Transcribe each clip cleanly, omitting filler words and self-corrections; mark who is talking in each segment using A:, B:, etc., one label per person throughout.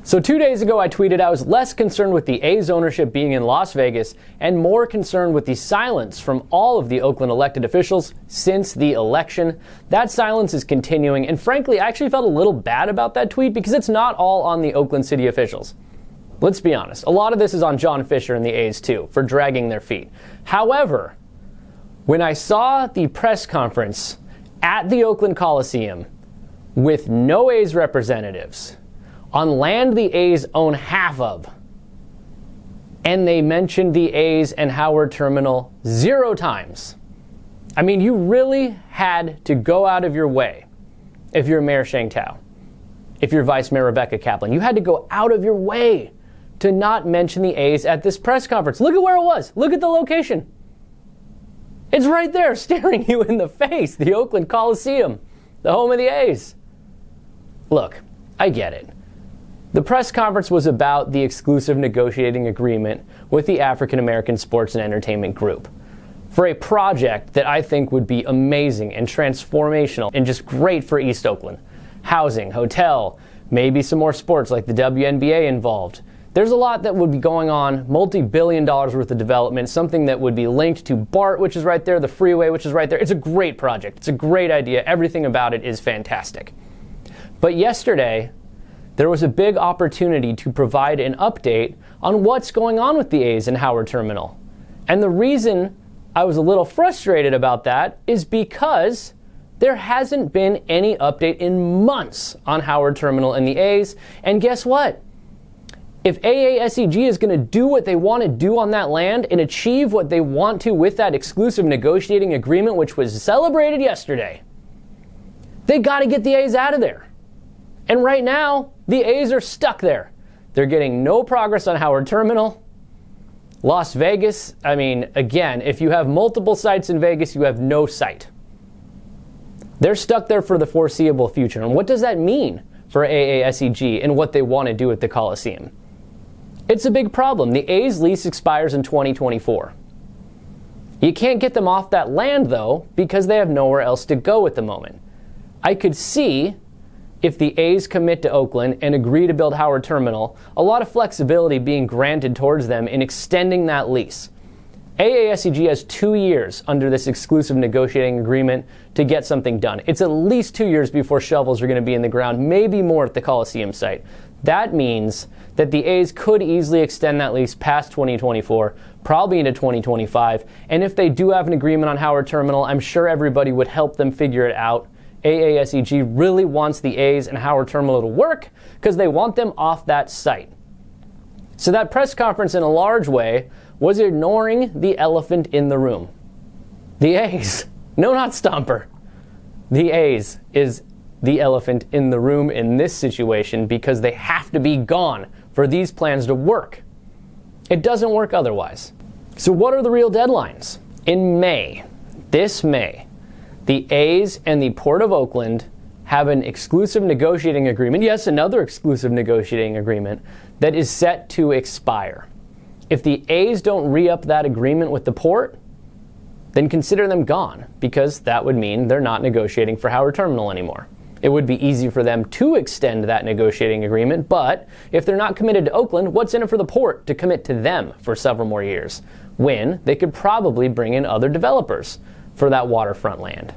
A: So 2 days ago, I tweeted I was less concerned with the A's ownership being in Las Vegas and more concerned with the silence from all of the Oakland elected officials since the election. That silence is continuing, and frankly, I actually felt a little bad about that tweet because it's not all on the Oakland city officials. Let's be honest, a lot of this is on John Fisher and the A's too, for dragging their feet. However, when I saw the press conference at the Oakland Coliseum with no A's representatives, on land the A's own half of, and they mentioned the A's and Howard Terminal 0 times. I mean, you really had to go out of your way if you're Mayor Sheng Tao, if you're Vice Mayor Rebecca Kaplan. You had to go out of your way to not mention the A's at this press conference. Look at where it was. Look at the location. It's right there staring you in the face, the Oakland Coliseum, the home of the A's. Look, I get it. The press conference was about the exclusive negotiating agreement with the African American Sports and Entertainment Group for a project that I think would be amazing and transformational and just great for East Oakland. Housing, hotel, maybe some more sports like the WNBA involved. There's a lot that would be going on, multi-billion dollars worth of development, something that would be linked to BART, which is right there, the freeway, which is right there. It's a great project. It's a great idea. Everything about it is fantastic. But yesterday, there was a big opportunity to provide an update on what's going on with the A's and Howard Terminal. And the reason I was a little frustrated about that is because there hasn't been any update in months on Howard Terminal and the A's. And guess what? If AASEG is going to do what they want to do on that land and achieve what they want to with that exclusive negotiating agreement, which was celebrated yesterday, they got to get the A's out of there. And right now, the A's are stuck there. They're getting no progress on Howard Terminal. Las Vegas, I mean, again, if you have multiple sites in Vegas, you have no site. They're stuck there for the foreseeable future. And what does that mean for AASEG and what they want to do at the Coliseum? It's a big problem. The A's lease expires in 2024. You can't get them off that land, though, because they have nowhere else to go at the moment. I could see, if the A's commit to Oakland and agree to build Howard Terminal, a lot of flexibility being granted towards them in extending that lease. AASEG has 2 years under this exclusive negotiating agreement to get something done. It's at least 2 years before shovels are going to be in the ground, maybe more at the Coliseum site. That means that the A's could easily extend that lease past 2024, probably into 2025. And if they do have an agreement on Howard Terminal, I'm sure everybody would help them figure it out. AASEG really wants the A's and Howard Terminal to work because they want them off that site. So that press conference, in a large way, was ignoring the elephant in the room. The A's. No, not Stomper. The A's is the elephant in the room in this situation because they have to be gone for these plans to work. It doesn't work otherwise. So what are the real deadlines? In May, this May, the A's and the Port of Oakland have an exclusive negotiating agreement, yes, another exclusive negotiating agreement, that is set to expire. If the A's don't re-up that agreement with the Port, then consider them gone, because that would mean they're not negotiating for Howard Terminal anymore. It would be easy for them to extend that negotiating agreement, but if they're not committed to Oakland, what's in it for the Port to commit to them for several more years, when they could probably bring in other developers for that waterfront land?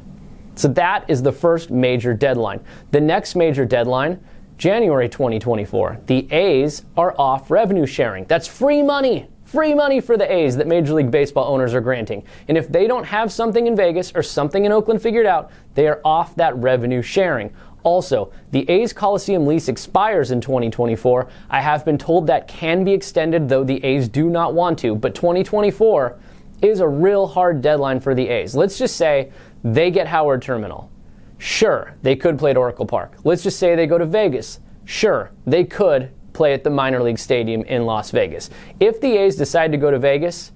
A: So that is the first major deadline. The next major deadline, January 2024. The A's are off revenue sharing. That's free money for the A's that Major League Baseball owners are granting. And if they don't have something in Vegas or something in Oakland figured out, they are off that revenue sharing. Also, the A's Coliseum lease expires in 2024. I have been told that can be extended, though the A's do not want to, but 2024 is a real hard deadline for the A's. Let's just say they get Howard Terminal. Sure, they could play at Oracle Park. Let's just say they go to Vegas. Sure, they could play at the minor league stadium in Las Vegas. If the A's decide to go to Vegas,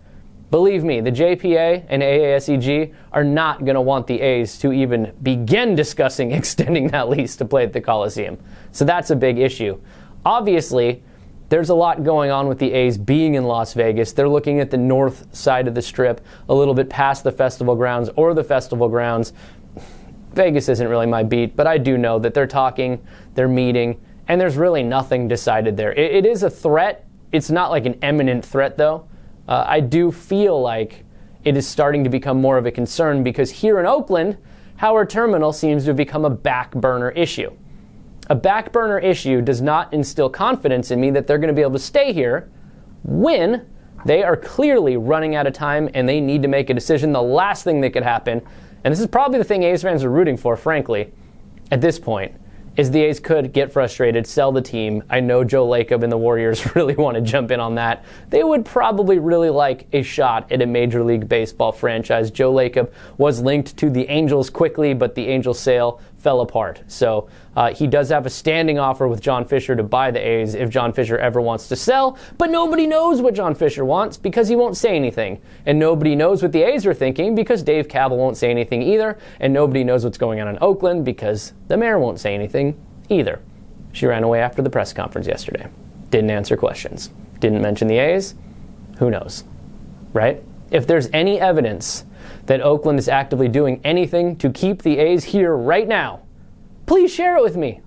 A: believe me, the JPA and AASEG are not going to want the A's to even begin discussing extending that lease to play at the Coliseum. So that's a big issue. Obviously, there's a lot going on with the A's being in Las Vegas. They're looking at the north side of the Strip, a little bit past the festival grounds or the festival grounds. Vegas isn't really my beat, but I do know that they're talking, they're meeting, and there's really nothing decided there. It is a threat. It's not like an imminent threat, though. I do feel like it is starting to become more of a concern because here in Oakland, Howard Terminal seems to have become a back burner issue. A back burner issue does not instill confidence in me that they're going to be able to stay here when they are clearly running out of time and they need to make a decision. The last thing that could happen, and this is probably the thing A's fans are rooting for, frankly, at this point, is the A's could get frustrated, sell the team. I know Joe Lacob and the Warriors really want to jump in on that. They would probably really like a shot at a Major League Baseball franchise. Joe Lacob was linked to the Angels quickly, but the Angels sale fell apart. So he does have a standing offer with John Fisher to buy the A's if John Fisher ever wants to sell, but nobody knows what John Fisher wants because he won't say anything. And nobody knows what the A's are thinking because Dave Kaval won't say anything either, and nobody knows what's going on in Oakland because the mayor won't say anything either. She ran away after the press conference yesterday. Didn't answer questions. Didn't mention the A's. Who knows, right? If there's any evidence that Oakland is actively doing anything to keep the A's here right now, please share it with me.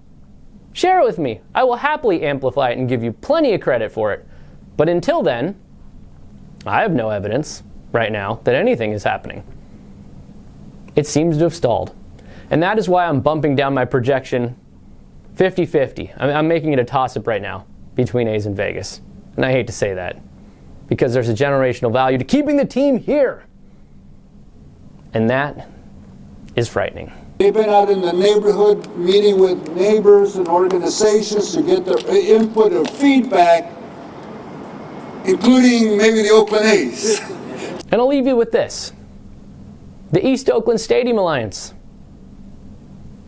A: Share it with me. I will happily amplify it and give you plenty of credit for it. But until then, I have no evidence right now that anything is happening. It seems to have stalled. And that is why I'm bumping down my projection 50-50. I'm making it a toss-up right now between A's and Vegas. And I hate to say that because there's a generational value to keeping the team here. And that is frightening.
B: They've been out in the neighborhood meeting with neighbors and organizations to get their input or feedback, including maybe the Oakland A's.
A: And I'll leave you with this. The East Oakland Stadium Alliance.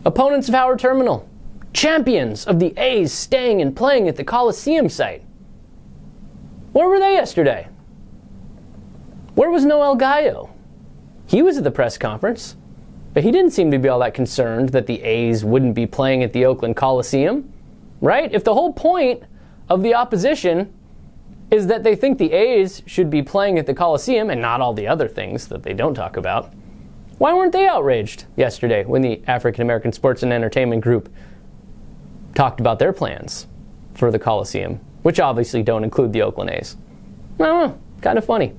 A: Opponents of Howard Terminal. Champions of the A's staying and playing at the Coliseum site. Where were they yesterday? Where was Noel Gallo? He was at the press conference, but he didn't seem to be all that concerned that the A's wouldn't be playing at the Oakland Coliseum, right? If the whole point of the opposition is that they think the A's should be playing at the Coliseum and not all the other things that they don't talk about, why weren't they outraged yesterday when the African American Sports and Entertainment Group talked about their plans for the Coliseum, which obviously don't include the Oakland A's? I don't know, kind of funny.